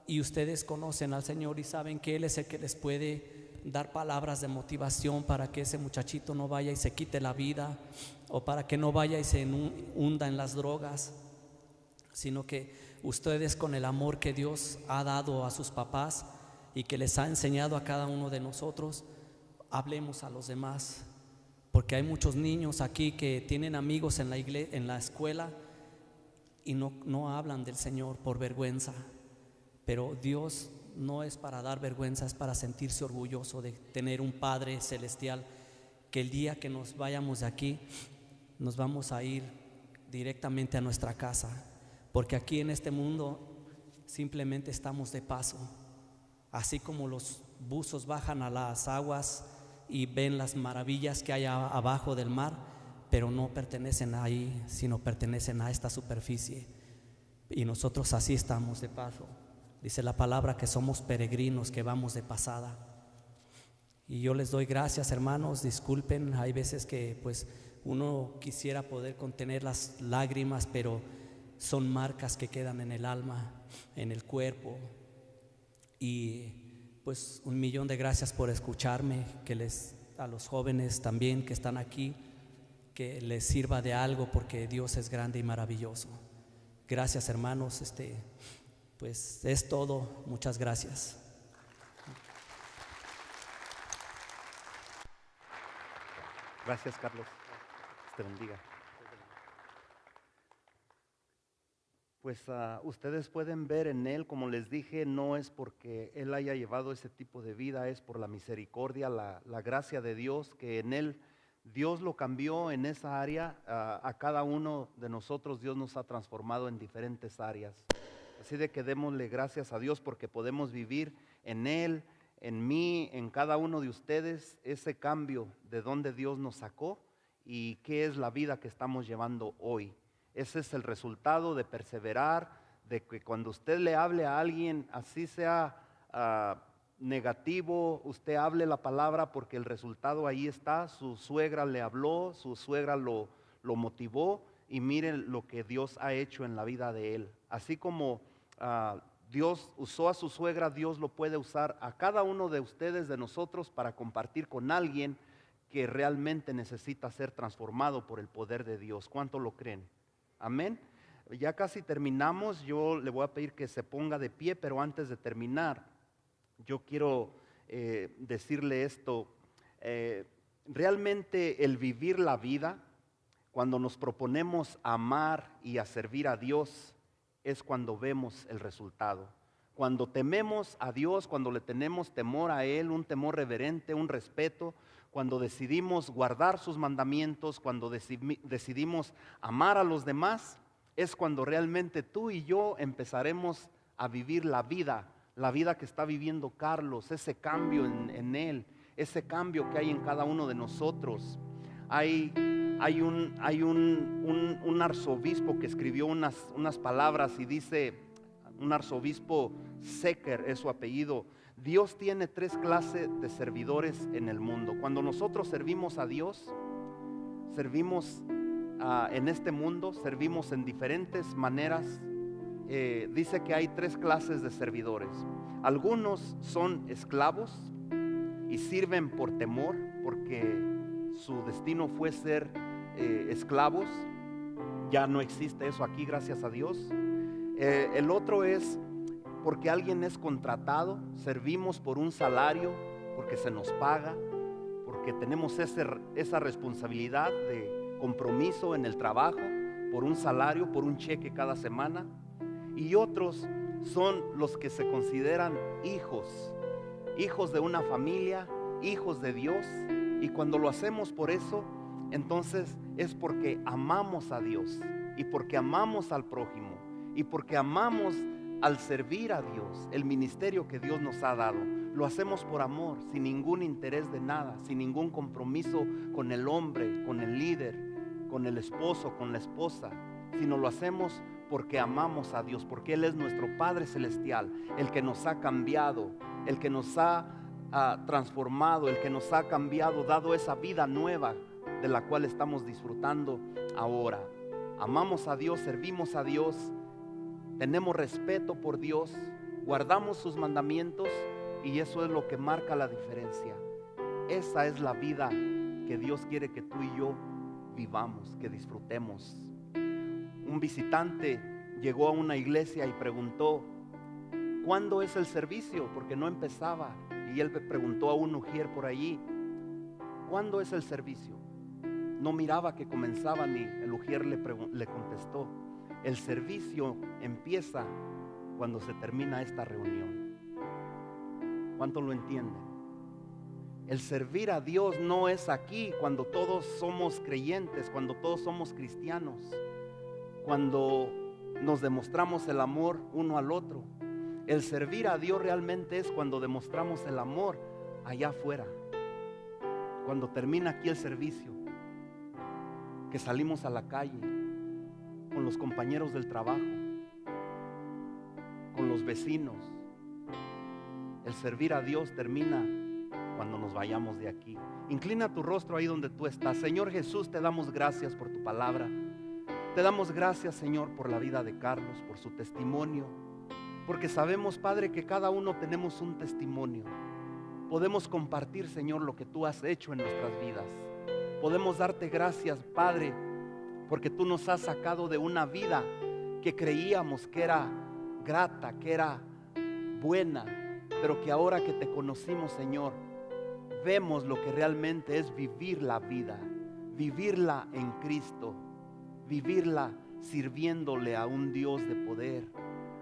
y ustedes conocen al Señor y saben que Él es el que les puede dar palabras de motivación para que ese muchachito no vaya y se quite la vida, o para que no vaya y se hunda en las drogas, sino que ustedes, con el amor que Dios ha dado a sus papás y que les ha enseñado a cada uno de nosotros, hablemos a los demás, porque hay muchos niños aquí que tienen amigos en la iglesia, en la escuela, y no hablan del Señor por vergüenza. Pero Dios no es para dar vergüenza, es para sentirse orgulloso de tener un Padre celestial, que el día que nos vayamos de aquí nos vamos a ir directamente a nuestra casa, porque aquí en este mundo simplemente estamos de paso. Así como los buzos bajan a las aguas y ven las maravillas que hay abajo del mar, pero no pertenecen ahí, sino pertenecen a esta superficie, y nosotros así estamos de paso. Dice la palabra que somos peregrinos, que vamos de pasada. Y yo les doy gracias, hermanos. Disculpen, hay veces que pues uno quisiera poder contener las lágrimas, pero son marcas que quedan en el alma, en el cuerpo. Y pues 1,000,000 de gracias por escucharme, a los jóvenes también que están aquí, que les sirva de algo, porque Dios es grande y maravilloso. Gracias, hermanos. Pues es todo. Muchas gracias. Gracias, Carlos. Te bendiga. Pues ustedes pueden ver en él, como les dije, no es porque él haya llevado ese tipo de vida, es por la misericordia, la gracia de Dios, que en él Dios lo cambió en esa área. A cada uno de nosotros Dios nos ha transformado en diferentes áreas. Así de que démosle gracias a Dios porque podemos vivir en él, en mí, en cada uno de ustedes, ese cambio de donde Dios nos sacó y qué es la vida que estamos llevando hoy. Ese es el resultado de perseverar, de que cuando usted le hable a alguien, así sea negativo, usted hable la palabra, porque el resultado ahí está. Su suegra le habló, su suegra lo motivó, y miren lo que Dios ha hecho en la vida de él. Así como Dios usó a su suegra, Dios lo puede usar a cada uno de ustedes, de nosotros, para compartir con alguien que realmente necesita ser transformado por el poder de Dios. ¿Cuánto lo creen? Amén. Ya casi terminamos. Yo le voy a pedir que se ponga de pie, pero antes de terminar, yo quiero decirle esto. Realmente el vivir la vida, cuando nos proponemos amar y a servir a Dios, es cuando vemos el resultado. Cuando tememos a Dios, cuando le tenemos temor a Él, un temor reverente, un respeto, cuando decidimos guardar sus mandamientos, cuando decidimos amar a los demás, es cuando realmente tú y yo empezaremos a vivir la vida que está viviendo Carlos, ese cambio en él, ese cambio que hay en cada uno de nosotros. Hay un arzobispo que escribió unas palabras y dice, un arzobispo Secker es su apellido: Dios tiene 3 clases de servidores en el mundo. Cuando nosotros servimos a Dios, servimos en este mundo, servimos en diferentes maneras. Dice que hay 3 clases de servidores. Algunos son esclavos y sirven por temor, porque su destino fue ser esclavos. Ya no existe eso aquí, gracias a Dios. El otro es porque alguien es contratado, servimos por un salario, porque se nos paga, porque tenemos esa responsabilidad de compromiso en el trabajo, por un salario, por un cheque cada semana. Y otros son los que se consideran hijos de una familia, hijos de Dios. Y cuando lo hacemos por eso, entonces es porque amamos a Dios y porque amamos al prójimo y porque amamos al servir a Dios, el ministerio que Dios nos ha dado. Lo hacemos por amor, sin ningún interés de nada, sin ningún compromiso con el hombre, con el líder, con el esposo, con la esposa, sino lo hacemos porque amamos a Dios, porque Él es nuestro Padre Celestial, el que nos ha cambiado, el que nos ha transformado, el que nos ha cambiado, dado esa vida nueva de la cual estamos disfrutando ahora. Amamos a Dios, servimos a Dios, tenemos respeto por Dios, guardamos sus mandamientos, y eso es lo que marca la diferencia. Esa es la vida que Dios quiere que tú y yo vivamos, que disfrutemos. Un visitante llegó a una iglesia y preguntó: ¿cuándo es el servicio? Porque no empezaba. Y él preguntó a un ujier por allí: ¿cuándo es el servicio? No miraba que comenzaba, ni el ujier le contestó: el servicio empieza cuando se termina esta reunión. ¿Cuántos lo entienden? El servir a Dios no es aquí, cuando todos somos creyentes, cuando todos somos cristianos, cuando nos demostramos el amor uno al otro. El servir a Dios realmente es cuando demostramos el amor allá afuera, cuando termina aquí el servicio, que salimos a la calle con los compañeros del trabajo, con los vecinos. El servir a Dios termina cuando nos vayamos de aquí. Inclina tu rostro ahí donde tú estás. Señor Jesús, te damos gracias por tu palabra. Te damos gracias, Señor, por la vida de Carlos, por su testimonio, porque sabemos, Padre, que cada uno tenemos un testimonio. Podemos compartir, Señor, lo que tú has hecho en nuestras vidas. Podemos darte gracias, Padre, porque tú nos has sacado de una vida que creíamos que era grata, que era buena, pero que ahora que te conocimos, Señor, vemos lo que realmente es vivir la vida, vivirla en Cristo, vivirla sirviéndole a un Dios de poder,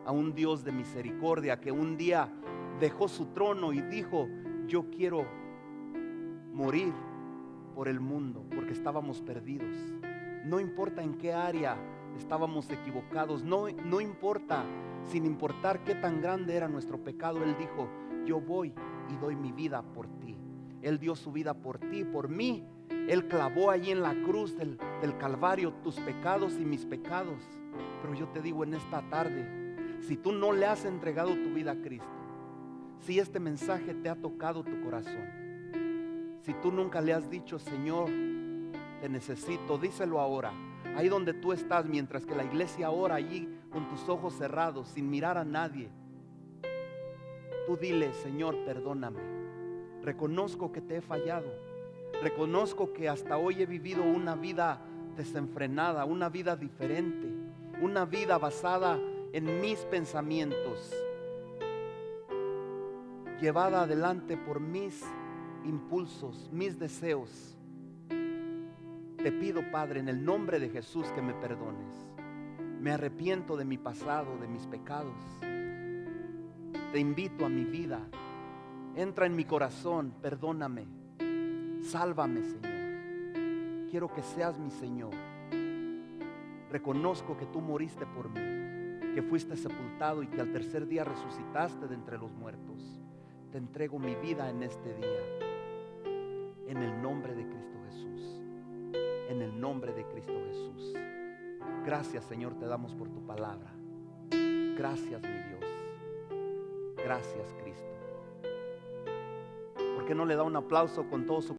a un Dios de misericordia, que un día dejó su trono y dijo: yo quiero morir por el mundo, porque estábamos perdidos. No importa en qué área estábamos equivocados, no importa, sin importar qué tan grande era nuestro pecado, Él dijo: yo voy y doy mi vida por ti. Él dio su vida por ti, por mí. Él clavó allí en la cruz del Calvario tus pecados y mis pecados. Pero yo te digo en esta tarde, si tú no le has entregado tu vida a Cristo, si este mensaje te ha tocado tu corazón, si tú nunca le has dicho: Señor, te necesito, díselo ahora, ahí donde tú estás, mientras que la iglesia ora allí con tus ojos cerrados, sin mirar a nadie. Tú dile: Señor, perdóname, reconozco que te he fallado, reconozco que hasta hoy he vivido una vida desenfrenada, una vida diferente, una vida basada en mis pensamientos, llevada adelante por mis impulsos, mis deseos. Te pido, Padre, en el nombre de Jesús, que me perdones. Me arrepiento de mi pasado, de mis pecados. Te invito a mi vida. Entra en mi corazón, perdóname. Sálvame, Señor. Quiero que seas mi Señor. Reconozco que tú moriste por mí, que fuiste sepultado y que al tercer día resucitaste de entre los muertos. Te entrego mi vida en este día, en el nombre de Cristo Jesús, en el nombre nombre de Cristo Jesús. Gracias, Señor, te damos por tu palabra. Gracias, mi Dios. Gracias, Cristo. ¿Por qué no le da un aplauso con todo su